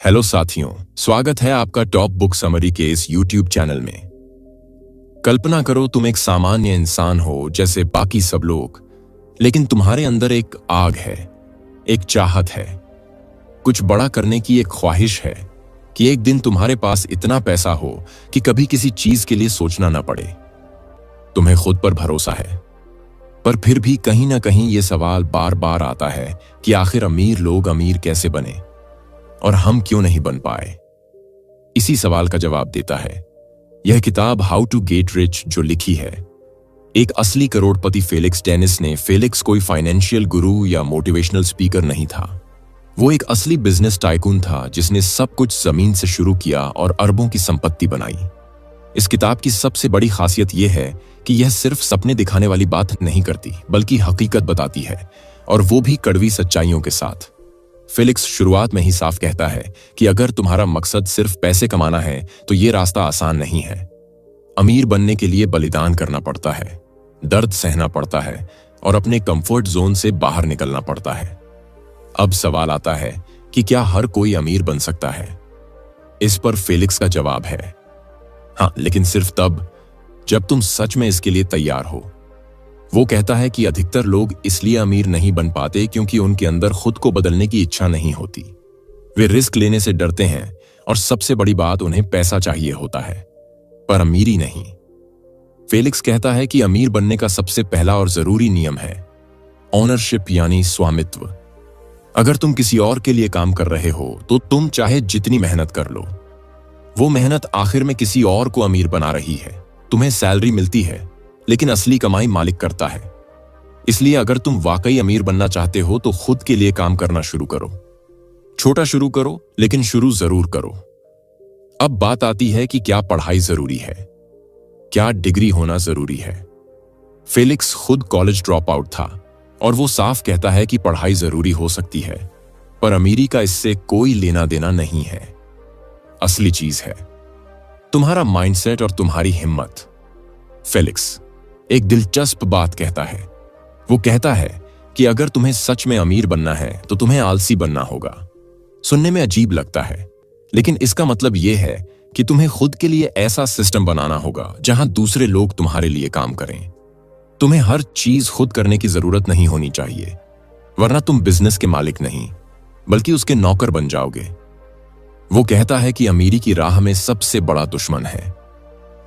Hello साथियों, स्वागत है आपका टॉप बुक समरी के इस YouTube चैनल में। कल्पना करो तुम एक सामान्य इंसान हो जैसे बाकी सब लोग, लेकिन तुम्हारे अंदर एक आग है, एक चाहत है, कुछ बड़ा करने की एक ख्वाहिश है कि एक दिन तुम्हारे पास इतना पैसा हो कि कभी किसी चीज के लिए सोचना ना पड़े। तुम्हें खुद पर भरोसा है, पर फिर भी कहीं ना कहीं ये सवाल बार बार आता है कि आखिर अमीर लोग अमीर कैसे बने और हम क्यों नहीं बन पाए। इसी सवाल का जवाब देता है यह किताब हाउ टू गेट रिच, जो लिखी है एक असली करोड़पति फेलिक्स डेनिस ने। फेलिक्स कोई फाइनेंशियल गुरु या मोटिवेशनल स्पीकर नहीं था, वो एक असली बिजनेस टाइकून था जिसने सब कुछ जमीन से शुरू किया और अरबों की संपत्ति बनाई। इस किताब की सबसे बड़ी खासियत यह है कि यह सिर्फ सपने दिखाने वाली बात नहीं करती, बल्कि हकीकत बताती है, और वो भी कड़वी सच्चाइयों के साथ। फेलिक्स शुरुआत में ही साफ कहता है कि अगर तुम्हारा मकसद सिर्फ पैसे कमाना है तो ये रास्ता आसान नहीं है। अमीर बनने के लिए बलिदान करना पड़ता है, दर्द सहना पड़ता है और अपने कंफर्ट जोन से बाहर निकलना पड़ता है। अब सवाल आता है कि क्या हर कोई अमीर बन सकता है? इस पर फेलिक्स का जवाब है हाँ, लेकिन सिर्फ तब जब तुम सच में इसके लिए तैयार हो। वो कहता है कि अधिकतर लोग इसलिए अमीर नहीं बन पाते क्योंकि उनके अंदर खुद को बदलने की इच्छा नहीं होती। वे रिस्क लेने से डरते हैं और सबसे बड़ी बात, उन्हें पैसा चाहिए होता है, पर अमीरी नहीं। फेलिक्स कहता है कि अमीर बनने का सबसे पहला और जरूरी नियम है ओनरशिप, यानी स्वामित्व। अगर तुम किसी और के लिए काम कर रहे हो तो तुम चाहे जितनी मेहनत कर लो, वो मेहनत आखिर में किसी और को अमीर बना रही है। तुम्हें सैलरी मिलती है, लेकिन असली कमाई मालिक करता है। इसलिए अगर तुम वाकई अमीर बनना चाहते हो तो खुद के लिए काम करना शुरू करो। छोटा शुरू करो, लेकिन शुरू जरूर करो। अब बात आती है कि क्या पढ़ाई जरूरी है, क्या डिग्री होना जरूरी है। फेलिक्स खुद कॉलेज ड्रॉप आउट था और वो साफ कहता है कि पढ़ाई जरूरी हो सकती है, पर अमीरी का इससे कोई लेना देना नहीं है। असली चीज है तुम्हारा माइंडसेट और तुम्हारी हिम्मत। फेलिक्स एक दिलचस्प बात कहता है। वो कहता है कि अगर तुम्हें सच में अमीर बनना है तो तुम्हें आलसी बनना होगा। सुनने में अजीब लगता है, लेकिन इसका मतलब यह है कि तुम्हें खुद के लिए ऐसा सिस्टम बनाना होगा जहां दूसरे लोग तुम्हारे लिए काम करें। तुम्हें हर चीज खुद करने की जरूरत नहीं होनी चाहिए, वरना तुम बिजनेस के मालिक नहीं बल्कि उसके नौकर बन जाओगे। वो कहता है कि अमीरी की राह में सबसे बड़ा दुश्मन है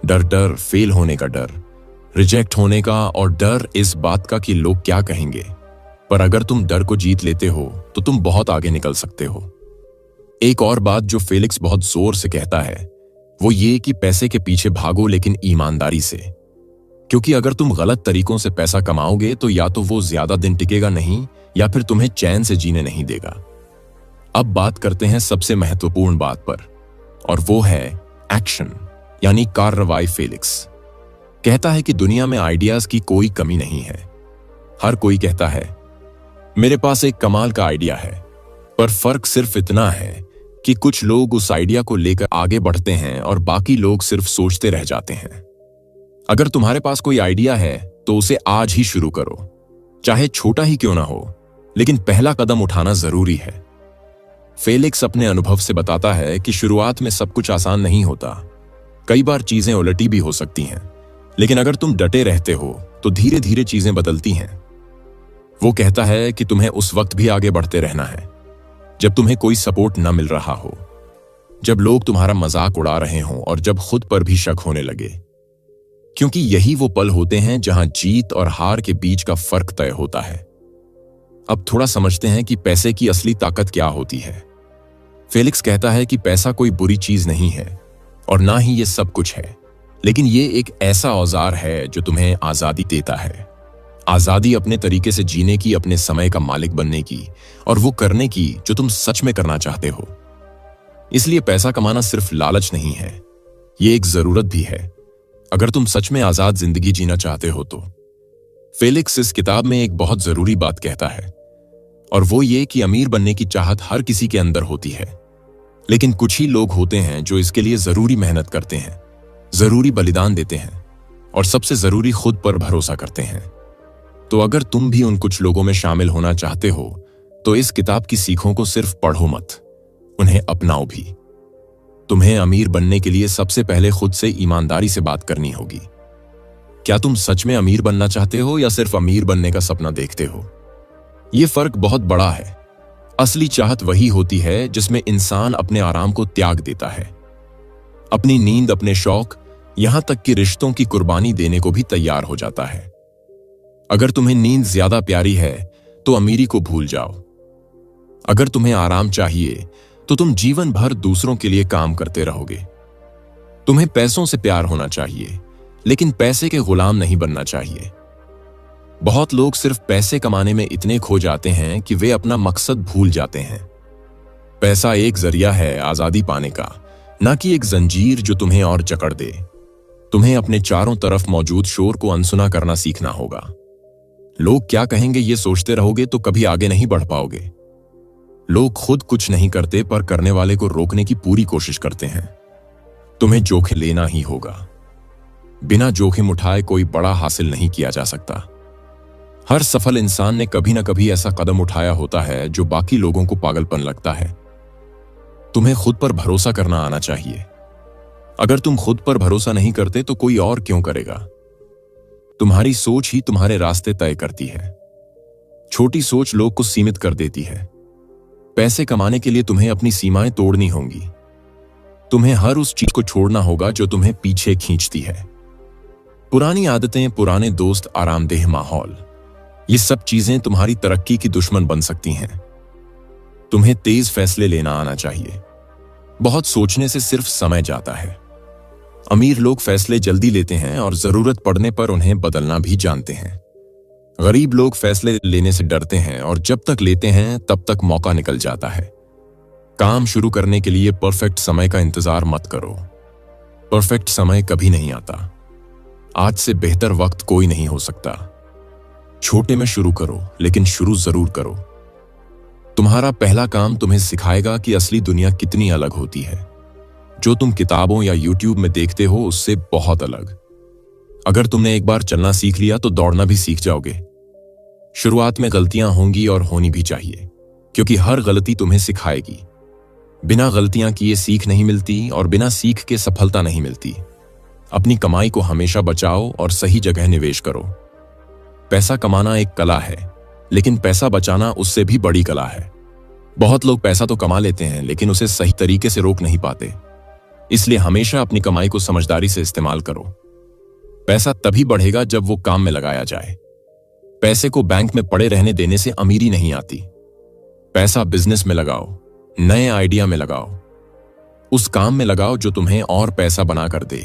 डर, फेल होने का डर, रिजेक्ट होने का, और डर इस बात का कि लोग क्या कहेंगे। पर अगर तुम डर को जीत लेते हो तो तुम बहुत आगे निकल सकते हो। एक और बात जो फेलिक्स बहुत जोर से कहता है वो ये कि पैसे के पीछे भागो, लेकिन ईमानदारी से। क्योंकि अगर तुम गलत तरीकों से पैसा कमाओगे तो या तो वो ज्यादा दिन टिकेगा नहीं, या फिर तुम्हें चैन से जीने नहीं देगा। अब बात करते हैं सबसे महत्वपूर्ण बात पर, और वो है एक्शन, यानी कार्रवाई। फेलिक्स कहता है कि दुनिया में आइडियाज की कोई कमी नहीं है। हर कोई कहता है मेरे पास एक कमाल का आइडिया है, पर फर्क सिर्फ इतना है कि कुछ लोग उस आइडिया को लेकर आगे बढ़ते हैं और बाकी लोग सिर्फ सोचते रह जाते हैं। अगर तुम्हारे पास कोई आइडिया है तो उसे आज ही शुरू करो, चाहे छोटा ही क्यों ना हो, लेकिन पहला कदम उठाना जरूरी है। फेलिक्स अपने अनुभव से बताता है कि शुरुआत में सब कुछ आसान नहीं होता। कई बार चीजें उलटी भी हो सकती हैं, लेकिन अगर तुम डटे रहते हो तो धीरे धीरे चीजें बदलती हैं। वो कहता है कि तुम्हें उस वक्त भी आगे बढ़ते रहना है जब तुम्हें कोई सपोर्ट न मिल रहा हो, जब लोग तुम्हारा मजाक उड़ा रहे हों और जब खुद पर भी शक होने लगे। क्योंकि यही वो पल होते हैं जहां जीत और हार के बीच का फर्क तय होता है। अब थोड़ा समझते हैं कि पैसे की असली ताकत क्या होती है। फेलिक्स कहता है कि पैसा कोई बुरी चीज नहीं है और ना ही ये सब कुछ है, लेकिन ये एक ऐसा औजार है जो तुम्हें आजादी देता है। आजादी अपने तरीके से जीने की, अपने समय का मालिक बनने की, और वो करने की जो तुम सच में करना चाहते हो। इसलिए पैसा कमाना सिर्फ लालच नहीं है, ये एक जरूरत भी है अगर तुम सच में आजाद जिंदगी जीना चाहते हो तो। फेलिक्स इस किताब में एक बहुत जरूरी बात कहता है, और वो ये कि अमीर बनने की चाहत हर किसी के अंदर होती है, लेकिन कुछ ही लोग होते हैं जो इसके लिए जरूरी मेहनत करते हैं, जरूरी बलिदान देते हैं, और सबसे जरूरी खुद पर भरोसा करते हैं। तो अगर तुम भी उन कुछ लोगों में शामिल होना चाहते हो तो इस किताब की सीखों को सिर्फ पढ़ो मत, उन्हें अपनाओ भी। तुम्हें अमीर बनने के लिए सबसे पहले खुद से ईमानदारी से बात करनी होगी। क्या तुम सच में अमीर बनना चाहते हो या सिर्फ अमीर बनने का सपना देखते हो? यह फर्क बहुत बड़ा है। असली चाहत वही होती है जिसमें इंसान अपने आराम को त्याग देता है, अपनी नींद, अपने शौक, यहां तक कि रिश्तों की कुर्बानी देने को भी तैयार हो जाता है। अगर तुम्हें नींद ज्यादा प्यारी है तो अमीरी को भूल जाओ। अगर तुम्हें आराम चाहिए तो तुम जीवन भर दूसरों के लिए काम करते रहोगे। तुम्हें पैसों से प्यार होना चाहिए, लेकिन पैसे के गुलाम नहीं बनना चाहिए। बहुत लोग सिर्फ पैसे कमाने में इतने खो जाते हैं कि वे अपना मकसद भूल जाते हैं। पैसा एक जरिया है आजादी पाने का, ना कि एक जंजीर जो तुम्हें और जकड़ दे। तुम्हें अपने चारों तरफ मौजूद शोर को अनसुना करना सीखना होगा। लोग क्या कहेंगे ये सोचते रहोगे तो कभी आगे नहीं बढ़ पाओगे। लोग खुद कुछ नहीं करते पर करने वाले को रोकने की पूरी कोशिश करते हैं। तुम्हें जोखिम लेना ही होगा। बिना जोखिम उठाए कोई बड़ा हासिल नहीं किया जा सकता। हर सफल इंसान ने कभी ना कभी ऐसा कदम उठाया होता है जो बाकी लोगों को पागलपन लगता है। तुम्हें खुद पर भरोसा करना आना चाहिए। अगर तुम खुद पर भरोसा नहीं करते तो कोई और क्यों करेगा? तुम्हारी सोच ही तुम्हारे रास्ते तय करती है। छोटी सोच लोग को सीमित कर देती है। पैसे कमाने के लिए तुम्हें अपनी सीमाएं तोड़नी होंगी। तुम्हें हर उस चीज को छोड़ना होगा जो तुम्हें पीछे खींचती है। पुरानी आदतें, पुराने दोस्त, आरामदेह माहौल, ये सब चीजें तुम्हारी तरक्की की दुश्मन बन सकती हैं। तुम्हें तेज फैसले लेना आना चाहिए। बहुत सोचने से सिर्फ समय जाता है। अमीर लोग फैसले जल्दी लेते हैं और जरूरत पड़ने पर उन्हें बदलना भी जानते हैं। गरीब लोग फैसले लेने से डरते हैं और जब तक लेते हैं तब तक मौका निकल जाता है। काम शुरू करने के लिए परफेक्ट समय का इंतजार मत करो। परफेक्ट समय कभी नहीं आता। आज से बेहतर वक्त कोई नहीं हो सकता। छोटे में शुरू करो, लेकिन शुरू जरूर करो। तुम्हारा पहला काम तुम्हें सिखाएगा कि असली दुनिया कितनी अलग होती है। जो तुम किताबों या YouTube में देखते हो उससे बहुत अलग। अगर तुमने एक बार चलना सीख लिया तो दौड़ना भी सीख जाओगे। शुरुआत में गलतियां होंगी और होनी भी चाहिए, क्योंकि हर गलती तुम्हें सिखाएगी। बिना गलतियां किए सीख नहीं मिलती और बिना सीख के सफलता नहीं मिलती। अपनी कमाई को हमेशा बचाओ और सही जगह निवेश करो। पैसा कमाना एक कला है, लेकिन पैसा बचाना उससे भी बड़ी कला है। बहुत लोग पैसा तो कमा लेते हैं लेकिन उसे सही तरीके से रोक नहीं पाते। इसलिए हमेशा अपनी कमाई को समझदारी से इस्तेमाल करो। पैसा तभी बढ़ेगा जब वो काम में लगाया जाए। पैसे को बैंक में पड़े रहने देने से अमीरी नहीं आती। पैसा बिजनेस में लगाओ, नए आइडिया में लगाओ, उस काम में लगाओ जो तुम्हें और पैसा बना कर दे।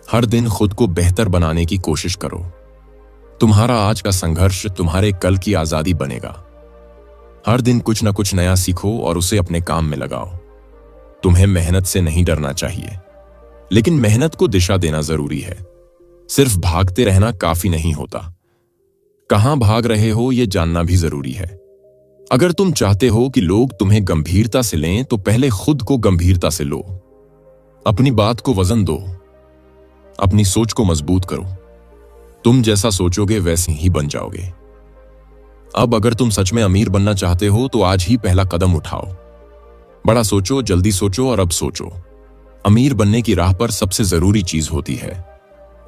हर दिन खुद को बेहतर बनाने की कोशिश करो। तुम्हारा आज का संघर्ष तुम्हारे कल की आजादी बनेगा। हर दिन कुछ न कुछ नया सीखो और उसे अपने काम में लगाओ। तुम्हें मेहनत से नहीं डरना चाहिए, लेकिन मेहनत को दिशा देना जरूरी है। सिर्फ भागते रहना काफी नहीं होता। कहां भाग रहे हो यह जानना भी जरूरी है। अगर तुम चाहते हो कि लोग तुम्हें गंभीरता से लें तो पहले खुद को गंभीरता से लो। अपनी बात को वजन दो। अपनी सोच को मजबूत करो। तुम जैसा सोचोगे वैसे ही बन जाओगे। अब अगर तुम सच में अमीर बनना चाहते हो तो आज ही पहला कदम उठाओ। बड़ा सोचो, जल्दी सोचो और अब सोचो। अमीर बनने की राह पर सबसे जरूरी चीज होती है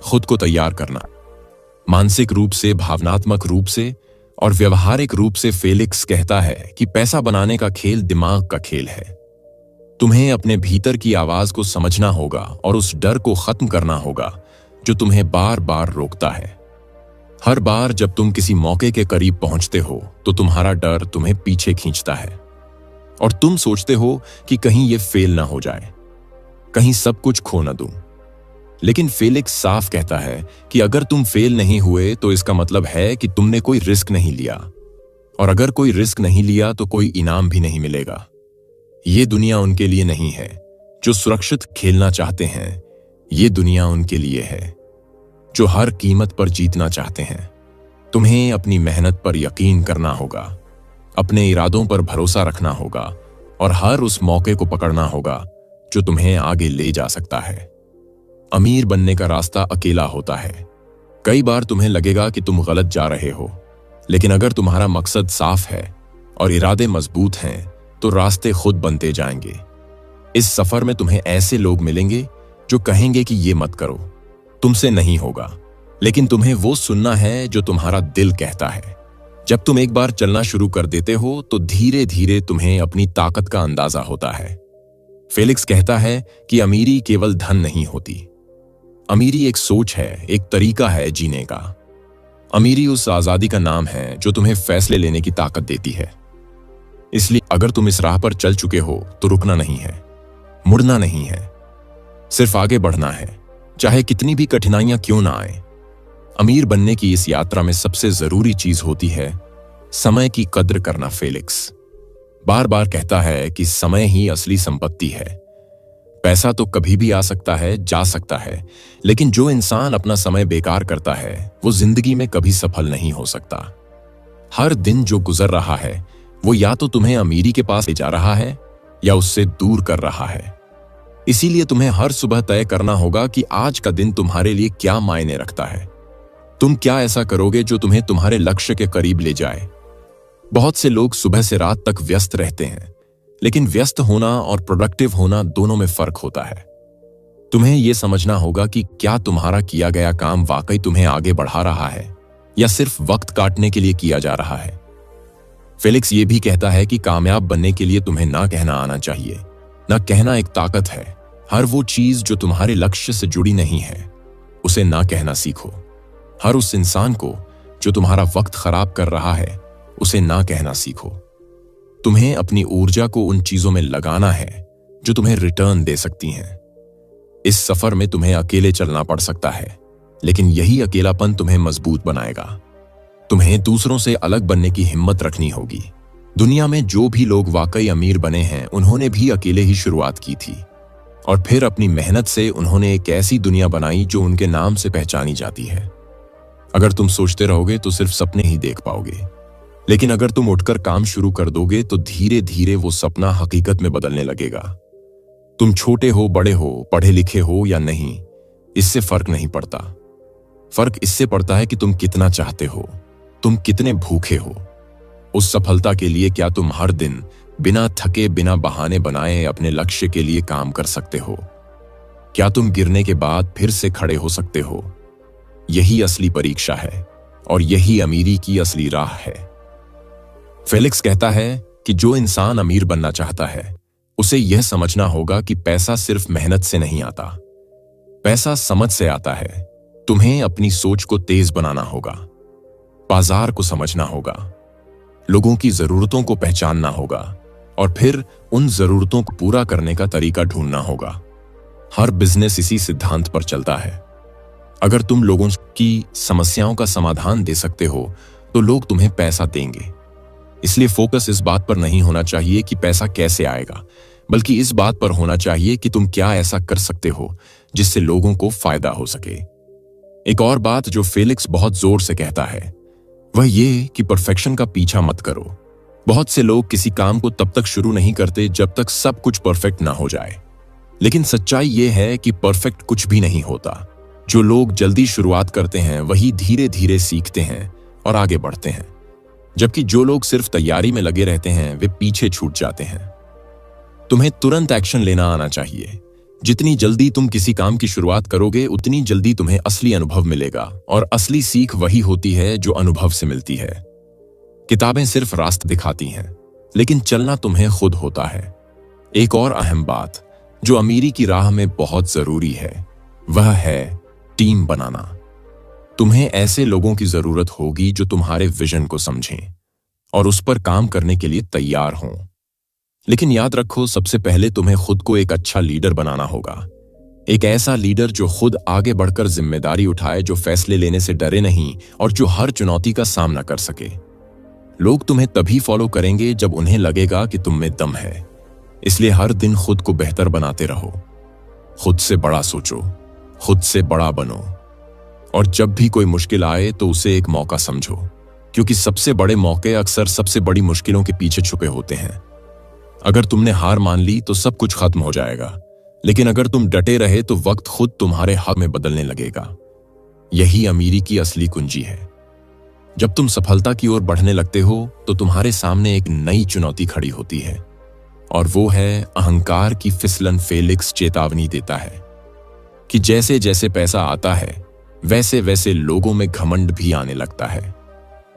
खुद को तैयार करना। मानसिक रूप से, भावनात्मक रूप से और व्यवहारिक रूप से। फेलिक्स कहता है कि पैसा बनाने का खेल दिमाग का खेल है। तुम्हें अपने भीतर की आवाज को समझना होगा और उस डर को खत्म करना होगा जो तुम्हें बार बार रोकता है। हर बार जब तुम किसी मौके के करीब पहुंचते हो तो तुम्हारा डर तुम्हें पीछे खींचता है और तुम सोचते हो कि कहीं ये फेल ना हो जाए, कहीं सब कुछ खो ना दूं। लेकिन फेलिक्स साफ कहता है कि अगर तुम फेल नहीं हुए तो इसका मतलब है कि तुमने कोई रिस्क नहीं लिया, और अगर कोई रिस्क नहीं लिया तो कोई इनाम भी नहीं मिलेगा। ये दुनिया उनके लिए नहीं है जो सुरक्षित खेलना चाहते हैं। ये दुनिया उनके लिए है जो हर कीमत पर जीतना चाहते हैं। तुम्हें अपनी मेहनत पर यकीन करना होगा, अपने इरादों पर भरोसा रखना होगा और हर उस मौके को पकड़ना होगा जो तुम्हें आगे ले जा सकता है। अमीर बनने का रास्ता अकेला होता है। कई बार तुम्हें लगेगा कि तुम गलत जा रहे हो, लेकिन अगर तुम्हारा मकसद साफ है और इरादे मजबूत हैं तो रास्ते खुद बनते जाएंगे। इस सफर में तुम्हें ऐसे लोग मिलेंगे जो कहेंगे कि ये मत करो, तुमसे नहीं होगा, लेकिन तुम्हें वो सुनना है जो तुम्हारा दिल कहता है। जब तुम एक बार चलना शुरू कर देते हो तो धीरे धीरे तुम्हें अपनी ताकत का अंदाजा होता है। फेलिक्स कहता है कि अमीरी केवल धन नहीं होती, अमीरी एक सोच है, एक तरीका है जीने का। अमीरी उस आजादी का नाम है जो तुम्हें फैसले लेने की ताकत देती है। इसलिए अगर तुम इस राह पर चल चुके हो तो रुकना नहीं है, मुड़ना नहीं है, सिर्फ आगे बढ़ना है, चाहे कितनी भी कठिनाइयां क्यों ना आए। अमीर बनने की इस यात्रा में सबसे जरूरी चीज होती है समय की कद्र करना। फेलिक्स बार बार कहता है कि समय ही असली संपत्ति है। पैसा तो कभी भी आ सकता है, जा सकता है, लेकिन जो इंसान अपना समय बेकार करता है वो जिंदगी में कभी सफल नहीं हो सकता। हर दिन जो गुजर रहा है वो या तो तुम्हें अमीरी के पास ले जा रहा है या उससे दूर कर रहा है। इसीलिए तुम्हें हर सुबह तय करना होगा कि आज का दिन तुम्हारे लिए क्या मायने रखता है। तुम क्या ऐसा करोगे जो तुम्हें तुम्हारे लक्ष्य के करीब ले जाए। बहुत से लोग सुबह से रात तक व्यस्त रहते हैं, लेकिन व्यस्त होना और प्रोडक्टिव होना दोनों में फर्क होता है। तुम्हें यह समझना होगा कि क्या तुम्हारा किया गया काम वाकई तुम्हें आगे बढ़ा रहा है या सिर्फ वक्त काटने के लिए किया जा रहा है। फेलिक्स ये भी कहता है कि कामयाब बनने के लिए तुम्हें ना कहना आना चाहिए। ना कहना एक ताकत है। हर वो चीज जो तुम्हारे लक्ष्य से जुड़ी नहीं है उसे ना कहना सीखो। हर उस इंसान को जो तुम्हारा वक्त खराब कर रहा है उसे ना कहना सीखो। तुम्हें अपनी ऊर्जा को उन चीजों में लगाना है जो तुम्हें रिटर्न दे सकती हैं। इस सफर में तुम्हें अकेले चलना पड़ सकता है, लेकिन यही अकेलापन तुम्हें मजबूत बनाएगा। तुम्हें दूसरों से अलग बनने की हिम्मत रखनी होगी। दुनिया में जो भी लोग वाकई अमीर बने हैं उन्होंने भी अकेले ही शुरुआत की थी और फिर अपनी मेहनत से उन्होंने एक ऐसी दुनिया बनाई जो उनके नाम से पहचानी जाती है। अगर तुम सोचते रहोगे तो सिर्फ सपने ही देख पाओगे, लेकिन अगर तुम उठकर काम शुरू कर दोगे तो धीरे धीरे वो सपना हकीकत में बदलने लगेगा। तुम छोटे हो, बड़े हो, पढ़े लिखे हो या नहीं, इससे फर्क नहीं पड़ता। फर्क इससे पड़ता है कि तुम कितना चाहते हो, तुम कितने भूखे हो। उस सफलता के लिए क्या तुम हर दिन बिना थके, बिना बहाने बनाए अपने लक्ष्य के लिए काम कर सकते हो? क्या तुम गिरने के बाद फिर से खड़े हो सकते हो? यही असली परीक्षा है और यही अमीरी की असली राह है। फेलिक्स कहता है कि जो इंसान अमीर बनना चाहता है उसे यह समझना होगा कि पैसा सिर्फ मेहनत से नहीं आता, पैसा समझ से आता है। तुम्हें अपनी सोच को तेज बनाना होगा, बाजार को समझना होगा, लोगों की जरूरतों को पहचानना होगा और फिर उन जरूरतों को पूरा करने का तरीका ढूंढना होगा। हर बिजनेस इसी सिद्धांत पर चलता है। अगर तुम लोगों की समस्याओं का समाधान दे सकते हो तो लोग तुम्हें पैसा देंगे। इसलिए फोकस इस बात पर नहीं होना चाहिए कि पैसा कैसे आएगा, बल्कि इस बात पर होना चाहिए कि तुम क्या ऐसा कर सकते हो जिससे लोगों को फायदा हो सके। एक और बात जो फेलिक्स बहुत जोर से कहता है वह ये कि परफेक्शन का पीछा मत करो। बहुत से लोग किसी काम को तब तक शुरू नहीं करते जब तक सब कुछ परफेक्ट ना हो जाए, लेकिन सच्चाई यह है कि परफेक्ट कुछ भी नहीं होता। जो लोग जल्दी शुरुआत करते हैं वही धीरे धीरे सीखते हैं और आगे बढ़ते हैं, जबकि जो लोग सिर्फ तैयारी में लगे रहते हैं वे पीछे छूट जाते हैं। तुम्हें तुरंत एक्शन लेना आना चाहिए। जितनी जल्दी तुम किसी काम की शुरुआत करोगे उतनी जल्दी तुम्हें असली अनुभव मिलेगा, और असली सीख वही होती है जो अनुभव से मिलती है। किताबें सिर्फ रास्ता दिखाती हैं, लेकिन चलना तुम्हें खुद होता है। एक और अहम बात जो अमीरी की राह में बहुत जरूरी है वह है टीम बनाना। तुम्हें ऐसे लोगों की जरूरत होगी जो तुम्हारे विजन को समझें और उस पर काम करने के लिए तैयार हों। लेकिन याद रखो, सबसे पहले तुम्हें खुद को एक अच्छा लीडर बनाना होगा। एक ऐसा लीडर जो खुद आगे बढ़कर जिम्मेदारी उठाए, जो फैसले लेने से डरे नहीं और जो हर चुनौती का सामना कर सके। लोग तुम्हें तभी फॉलो करेंगे जब उन्हें लगेगा कि तुम में दम है। इसलिए हर दिन खुद को बेहतर बनाते रहो। खुद से बड़ा सोचो, खुद से बड़ा बनो, और जब भी कोई मुश्किल आए तो उसे एक मौका समझो, क्योंकि सबसे बड़े मौके अक्सर सबसे बड़ी मुश्किलों के पीछे छुपे होते हैं। अगर तुमने हार मान ली तो सब कुछ खत्म हो जाएगा, लेकिन अगर तुम डटे रहे तो वक्त खुद तुम्हारे हक में बदलने लगेगा। यही अमीरी की असली कुंजी है। जब तुम सफलता की ओर बढ़ने लगते हो तो तुम्हारे सामने एक नई चुनौती खड़ी होती है। और वो है अहंकार की फिसलन। फेलिक्स चेतावनी देता है कि जैसे जैसे पैसा आता है वैसे वैसे लोगों में घमंड भी आने लगता है,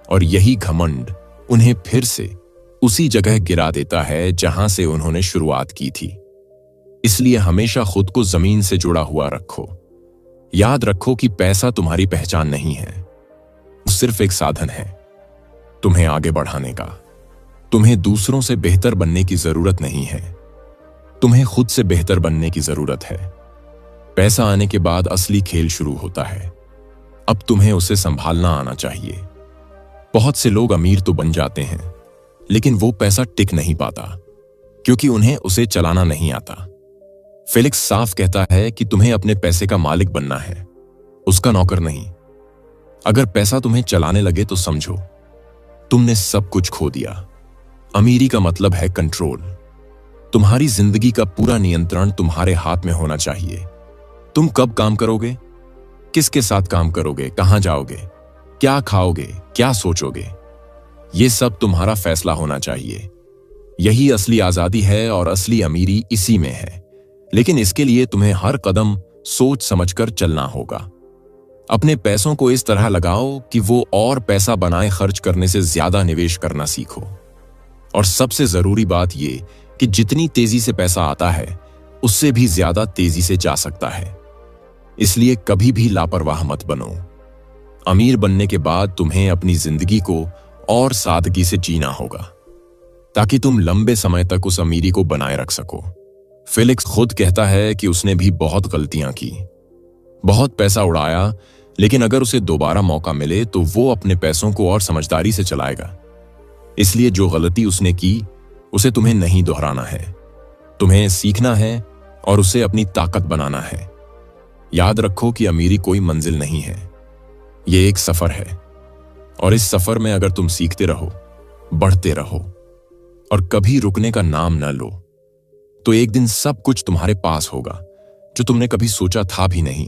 और यही घमंड उन्हें फिर से उसी जगह गिरा देता है जहां से उन्होंने शुरुआत की थी। इसलिए हमेशा खुद को जमीन से जुड़ा हुआ रखो। याद रखो कि पैसा तुम्हारी पहचान नहीं है, वो सिर्फ एक साधन है तुम्हें आगे बढ़ाने का। तुम्हें दूसरों से बेहतर बनने की जरूरत नहीं है, तुम्हें खुद से बेहतर बनने की जरूरत है। पैसा आने के बाद असली खेल शुरू होता है। अब तुम्हें उसे संभालना आना चाहिए। बहुत से लोग अमीर तो बन जाते हैं, लेकिन वो पैसा टिक नहीं पाता क्योंकि उन्हें उसे चलाना नहीं आता। फेलिक्स साफ कहता है कि तुम्हें अपने पैसे का मालिक बनना है, उसका नौकर नहीं। अगर पैसा तुम्हें चलाने लगे तो समझो तुमने सब कुछ खो दिया। अमीरी का मतलब है कंट्रोल। तुम्हारी जिंदगी का पूरा नियंत्रण तुम्हारे हाथ में होना चाहिए। तुम कब काम करोगे, किसके साथ काम करोगे, कहां जाओगे, क्या खाओगे, क्या सोचोगे, ये सब तुम्हारा फैसला होना चाहिए। यही असली आजादी है और असली अमीरी इसी में है। लेकिन इसके लिए तुम्हें हर कदम सोच समझकर चलना होगा। अपने पैसों को इस तरह लगाओ कि वो और पैसा बनाए खर्च करने से ज्यादा निवेश करना सीखो। और सबसे जरूरी बात ये कि जितनी तेजी से पैसा आता है उससे भी ज्यादा तेजी से जा सकता है। इसलिए कभी भी लापरवाह मत बनो। अमीर बनने के बाद तुम्हें अपनी जिंदगी को और सादगी से जीना होगा ताकि तुम लंबे समय तक उस अमीरी को बनाए रख सको। फेलिक्स खुद कहता है कि उसने भी बहुत गलतियां की, बहुत पैसा उड़ाया, लेकिन अगर उसे दोबारा मौका मिले तो वो अपने पैसों को और समझदारी से चलाएगा। इसलिए जो गलती उसने की उसे तुम्हें नहीं दोहराना है, तुम्हें सीखना है और उसे अपनी ताकत बनाना है। याद रखो कि अमीरी कोई मंजिल नहीं है, ये एक सफर है, और इस सफर में अगर तुम सीखते रहो, बढ़ते रहो और कभी रुकने का नाम न लो, तो एक दिन सब कुछ तुम्हारे पास होगा जो तुमने कभी सोचा था भी नहीं।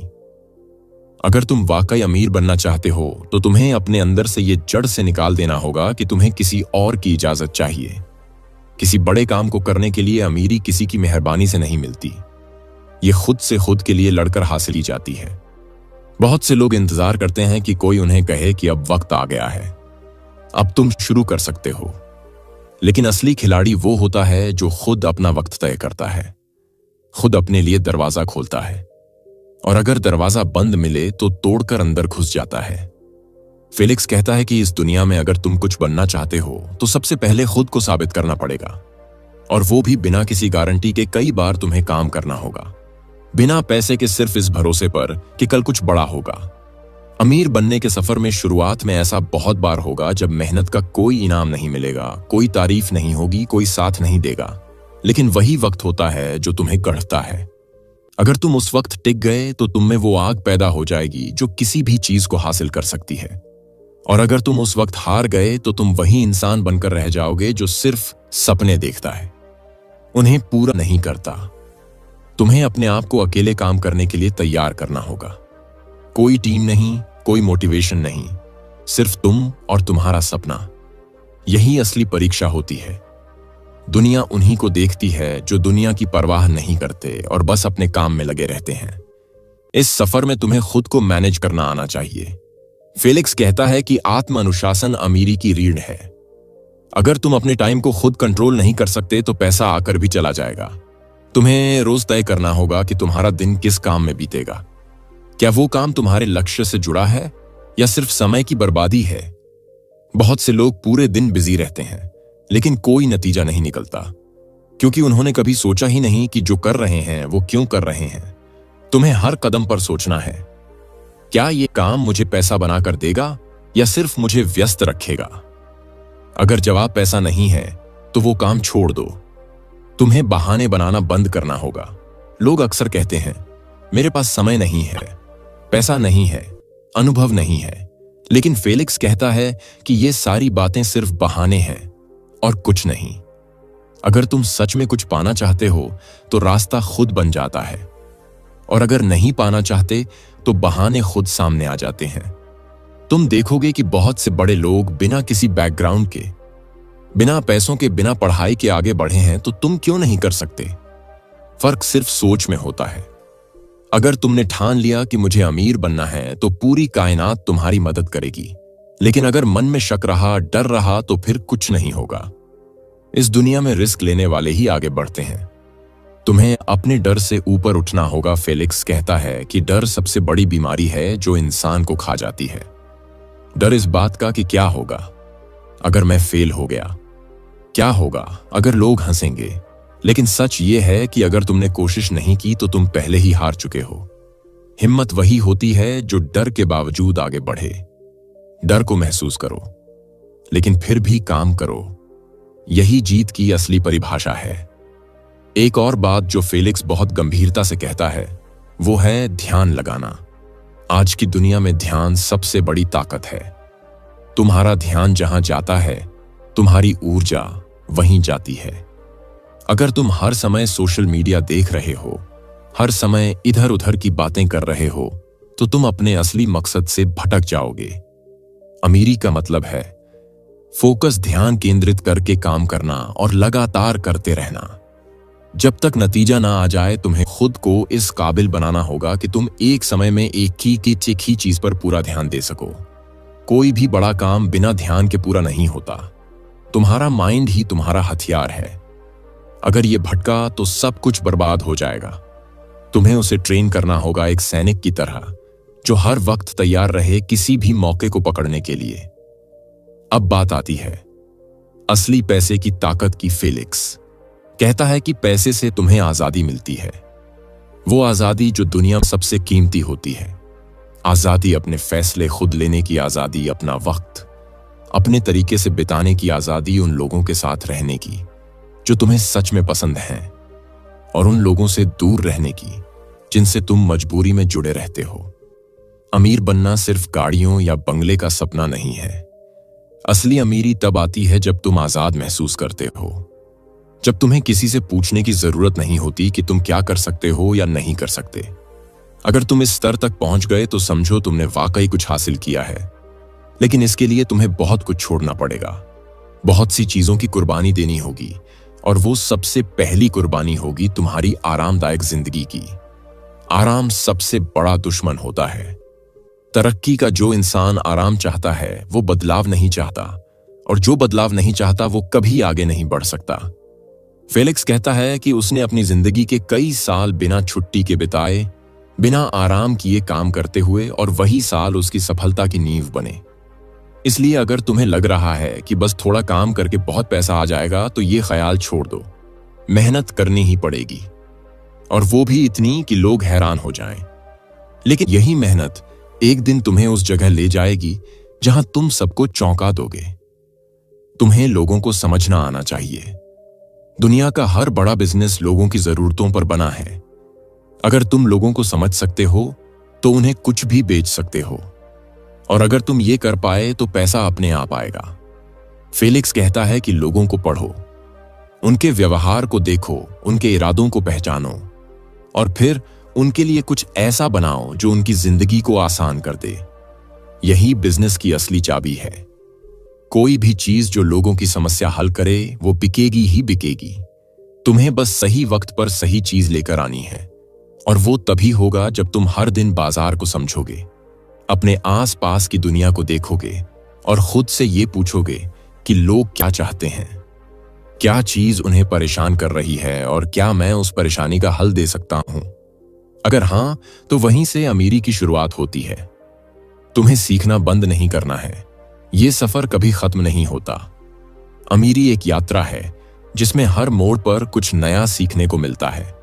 अगर तुम वाकई अमीर बनना चाहते हो तो तुम्हें अपने अंदर से ये जड़ से निकाल देना होगा कि तुम्हें किसी और की इजाजत चाहिए। किसी बड़े काम को करने के लिए अमीरी किसी की मेहरबानी से नहीं मिलती, ये खुद से खुद के लिए लड़कर हासिल की जाती है। बहुत से लोग इंतजार करते हैं कि कोई उन्हें कहे कि अब वक्त आ गया है, अब तुम शुरू कर सकते हो। लेकिन असली खिलाड़ी वो होता है जो खुद अपना वक्त तय करता है, खुद अपने लिए दरवाजा खोलता है, और अगर दरवाजा बंद मिले तो तोड़कर अंदर घुस जाता है। फेलिक्स कहता है कि इस दुनिया में अगर तुम कुछ बनना चाहते हो तो सबसे पहले खुद को साबित करना पड़ेगा, और वो भी बिना किसी गारंटी के। कई बार तुम्हें काम करना होगा बिना पैसे के, सिर्फ इस भरोसे पर कि कल कुछ बड़ा होगा। अमीर बनने के सफर में शुरुआत में ऐसा बहुत बार होगा जब मेहनत का कोई इनाम नहीं मिलेगा, कोई तारीफ नहीं होगी, कोई साथ नहीं देगा। लेकिन वही वक्त होता है जो तुम्हें गढ़ता है। अगर तुम उस वक्त टिक गए तो तुम में वो आग पैदा हो जाएगी जो किसी भी चीज को हासिल कर सकती है। और अगर तुम उस वक्त हार गए तो तुम वही इंसान बनकर रह जाओगे जो सिर्फ सपने देखता है, उन्हें पूरा नहीं करता। तुम्हें अपने आप को अकेले काम करने के लिए तैयार करना होगा। कोई टीम नहीं, कोई मोटिवेशन नहीं, सिर्फ तुम और तुम्हारा सपना। यही असली परीक्षा होती है। दुनिया उन्हीं को देखती है जो दुनिया की परवाह नहीं करते और बस अपने काम में लगे रहते हैं। इस सफर में तुम्हें खुद को मैनेज करना आना चाहिए। फेलिक्स कहता है कि आत्म अनुशासन अमीरी की रीढ़ है। अगर तुम अपने टाइम को खुद कंट्रोल नहीं कर सकते तो पैसा आकर भी चला जाएगा। तुम्हें रोज तय करना होगा कि तुम्हारा दिन किस काम में बीतेगा। क्या वो काम तुम्हारे लक्ष्य से जुड़ा है या सिर्फ समय की बर्बादी है? बहुत से लोग पूरे दिन बिजी रहते हैं लेकिन कोई नतीजा नहीं निकलता, क्योंकि उन्होंने कभी सोचा ही नहीं कि जो कर रहे हैं वो क्यों कर रहे हैं। तुम्हें हर कदम पर सोचना है, क्या ये काम मुझे पैसा बनाकर देगा या सिर्फ मुझे व्यस्त रखेगा? अगर जवाब पैसा नहीं है तो वो काम छोड़ दो। तुम्हें बहाने बनाना बंद करना होगा। लोग अक्सर कहते हैं, मेरे पास समय नहीं है, पैसा नहीं है, अनुभव नहीं है। लेकिन फेलिक्स कहता है कि ये सारी बातें सिर्फ बहाने हैं और कुछ नहीं। अगर तुम सच में कुछ पाना चाहते हो तो रास्ता खुद बन जाता है, और अगर नहीं पाना चाहते तो बहाने खुद सामने आ जाते हैं। तुम देखोगे कि बहुत से बड़े लोग बिना किसी बैकग्राउंड के, बिना पैसों के, बिना पढ़ाई के आगे बढ़े हैं तो तुम क्यों नहीं कर सकते? फर्क सिर्फ सोच में होता है। अगर तुमने ठान लिया कि मुझे अमीर बनना है तो पूरी कायनात तुम्हारी मदद करेगी, लेकिन अगर मन में शक रहा, डर रहा तो फिर कुछ नहीं होगा। इस दुनिया में रिस्क लेने वाले ही आगे बढ़ते हैं। तुम्हें अपने डर से ऊपर उठना होगा। फेलिक्स कहता है कि डर सबसे बड़ी बीमारी है जो इंसान को खा जाती है। डर इस बात का कि क्या होगा अगर मैं फेल हो गया, क्या होगा अगर लोग हंसेंगे। लेकिन सच ये है कि अगर तुमने कोशिश नहीं की तो तुम पहले ही हार चुके हो। हिम्मत वही होती है जो डर के बावजूद आगे बढ़े। डर को महसूस करो, लेकिन फिर भी काम करो। यही जीत की असली परिभाषा है। एक और बात जो फेलिक्स बहुत गंभीरता से कहता है वो है ध्यान लगाना। आज की दुनिया में ध्यान सबसे बड़ी ताकत है। तुम्हारा ध्यान जहां जाता है, तुम्हारी ऊर्जा वहीं जाती है। अगर तुम हर समय सोशल मीडिया देख रहे हो, हर समय इधर उधर की बातें कर रहे हो, तो तुम अपने असली मकसद से भटक जाओगे। अमीरी का मतलब है फोकस, ध्यान केंद्रित करके काम करना और लगातार करते रहना। जब तक नतीजा ना आ जाए, तुम्हें खुद को इस काबिल बनाना होगा कि तुम एक समय में एक ही चीज पर पूरा ध्यान दे सको। कोई भी बड़ा काम बिना ध्यान के पूरा नहीं होता। तुम्हारा माइंड ही तुम्हारा हथियार है। अगर ये भटका तो सब कुछ बर्बाद हो जाएगा। तुम्हें उसे ट्रेन करना होगा एक सैनिक की तरह, जो हर वक्त तैयार रहे किसी भी मौके को पकड़ने के लिए। अब बात आती है असली पैसे की ताकत की। फेलिक्स कहता है कि पैसे से तुम्हें आजादी मिलती है, वो आजादी जो दुनिया में सबसे कीमती होती है। आजादी अपने फैसले खुद लेने की आजादी, अपना वक्त अपने तरीके से बिताने की आजादी, उन लोगों के साथ रहने की जो तुम्हें सच में पसंद हैं, और उन लोगों से दूर रहने की जिनसे तुम मजबूरी में जुड़े रहते हो। अमीर बनना सिर्फ गाड़ियों या बंगले का सपना नहीं है। असली अमीरी तब आती है जब तुम आजाद महसूस करते हो, जब तुम्हें किसी से पूछने की जरूरत नहीं होती कि तुम क्या कर सकते हो या नहीं कर सकते। अगर तुम इस स्तर तक पहुंच गए तो समझो तुमने वाकई कुछ हासिल किया है। लेकिन इसके लिए तुम्हें बहुत कुछ छोड़ना पड़ेगा, बहुत सी चीजों की कुर्बानी देनी होगी, और वो सबसे पहली कुर्बानी होगी तुम्हारी आरामदायक जिंदगी की। आराम सबसे बड़ा दुश्मन होता है। तरक्की का जो इंसान आराम चाहता है वो बदलाव नहीं चाहता, और जो बदलाव नहीं चाहता वो कभी आगे नहीं बढ़ सकता। फेलिक्स कहता है कि उसने अपनी जिंदगी के कई साल बिना छुट्टी के बिताए, बिना आराम किए काम करते हुए, और वही साल उसकी सफलता की नींव बने। इसलिए अगर तुम्हें लग रहा है कि बस थोड़ा काम करके बहुत पैसा आ जाएगा, तो ये ख्याल छोड़ दो। मेहनत करनी ही पड़ेगी, और वो भी इतनी कि लोग हैरान हो जाएं। लेकिन यही मेहनत एक दिन तुम्हें उस जगह ले जाएगी जहां तुम सबको चौंका दोगे। तुम्हें लोगों को समझना आना चाहिए। दुनिया का हर बड़ा बिजनेस लोगों की जरूरतों पर बना है। अगर तुम लोगों को समझ सकते हो तो उन्हें कुछ भी बेच सकते हो, और अगर तुम ये कर पाए तो पैसा अपने आप आएगा। फेलिक्स कहता है कि लोगों को पढ़ो, उनके व्यवहार को देखो, उनके इरादों को पहचानो, और फिर उनके लिए कुछ ऐसा बनाओ जो उनकी जिंदगी को आसान कर दे। यही बिजनेस की असली चाबी है। कोई भी चीज जो लोगों की समस्या हल करे वो बिकेगी ही बिकेगी। तुम्हें बस सही वक्त पर सही चीज लेकर आनी है, और वो तभी होगा जब तुम हर दिन बाजार को समझोगे, अपने आसपास की दुनिया को देखोगे, और खुद से ये पूछोगे कि लोग क्या चाहते हैं, क्या चीज उन्हें परेशान कर रही है, और क्या मैं उस परेशानी का हल दे सकता हूं। अगर हां, तो वहीं से अमीरी की शुरुआत होती है। तुम्हें सीखना बंद नहीं करना है। यह सफर कभी खत्म नहीं होता। अमीरी एक यात्रा है जिसमें हर मोड़ पर कुछ नया सीखने को मिलता है।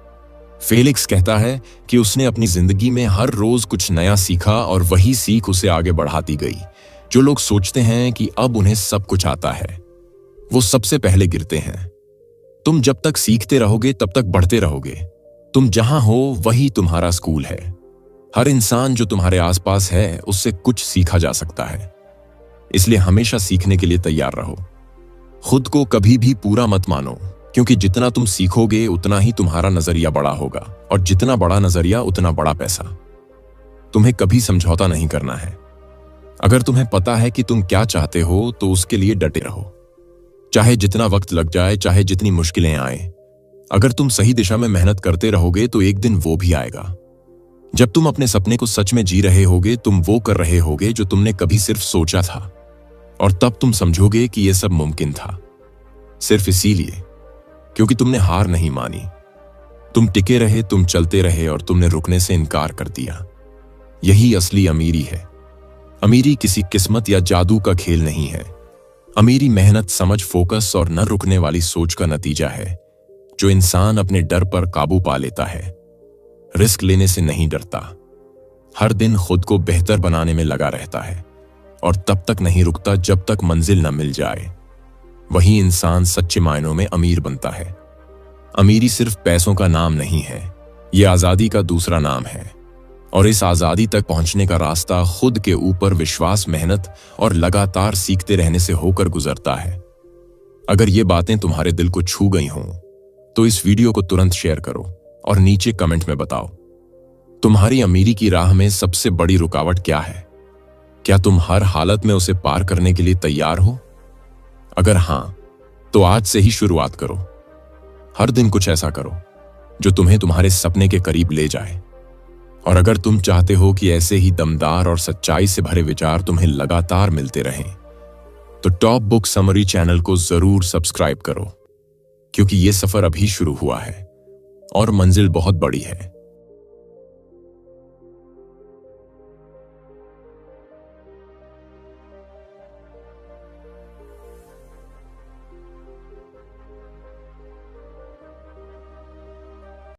फेलिक्स कहता है कि उसने अपनी जिंदगी में हर रोज कुछ नया सीखा, और वही सीख उसे आगे बढ़ाती गई। जो लोग सोचते हैं कि अब उन्हें सब कुछ आता है, वो सबसे पहले गिरते हैं। तुम जब तक सीखते रहोगे तब तक बढ़ते रहोगे। तुम जहां हो वही तुम्हारा स्कूल है। हर इंसान जो तुम्हारे आसपास है उससे कुछ सीखा जा सकता है। इसलिए हमेशा सीखने के लिए तैयार रहो। खुद को कभी भी पूरा मत मानो, क्योंकि जितना तुम सीखोगे उतना ही तुम्हारा नजरिया बड़ा होगा, और जितना बड़ा नजरिया उतना बड़ा पैसा। तुम्हें कभी समझौता नहीं करना है। अगर तुम्हें पता है कि तुम क्या चाहते हो तो उसके लिए डटे रहो। चाहे जितना वक्त लग जाए, चाहे जितनी मुश्किलें आए, अगर तुम सही दिशा में मेहनत करते रहोगे तो एक दिन वो भी आएगा। जब तुम अपने सपने को सच में जी रहे होगे, तुम वो कर रहे होगे जो तुमने कभी सिर्फ सोचा था, और तब तुम समझोगे कि यह सब मुमकिन था सिर्फ इसीलिए क्योंकि तुमने हार नहीं मानी। तुम टिके रहे, तुम चलते रहे, और तुमने रुकने से इनकार कर दिया। यही असली अमीरी है। अमीरी किसी किस्मत या जादू का खेल नहीं है। अमीरी मेहनत, समझ, फोकस और न रुकने वाली सोच का नतीजा है, जो इंसान अपने डर पर काबू पा लेता है, रिस्क लेने से नहीं डरता, हर दिन खुद को बेहतर बनाने में लगा रहता है, और तब तक नहीं रुकता जब तक मंजिल न मिल जाए। वही इंसान सच्चे मायनों में अमीर बनता है। अमीरी सिर्फ पैसों का नाम नहीं है, यह आजादी का दूसरा नाम है, और इस आजादी तक पहुंचने का रास्ता खुद के ऊपर विश्वास, मेहनत और लगातार सीखते रहने से होकर गुजरता है। अगर ये बातें तुम्हारे दिल को छू गई हों तो इस वीडियो को तुरंत शेयर करो और नीचे कमेंट में बताओ, तुम्हारी अमीरी की राह में सबसे बड़ी रुकावट क्या है? क्या तुम हर हालत में उसे पार करने के लिए तैयार हो? अगर हां, तो आज से ही शुरुआत करो। हर दिन कुछ ऐसा करो जो तुम्हें तुम्हारे सपने के करीब ले जाए। और अगर तुम चाहते हो कि ऐसे ही दमदार और सच्चाई से भरे विचार तुम्हें लगातार मिलते रहें, तो टॉप बुक समरी चैनल को जरूर सब्सक्राइब करो, क्योंकि यह सफर अभी शुरू हुआ है और मंजिल बहुत बड़ी है।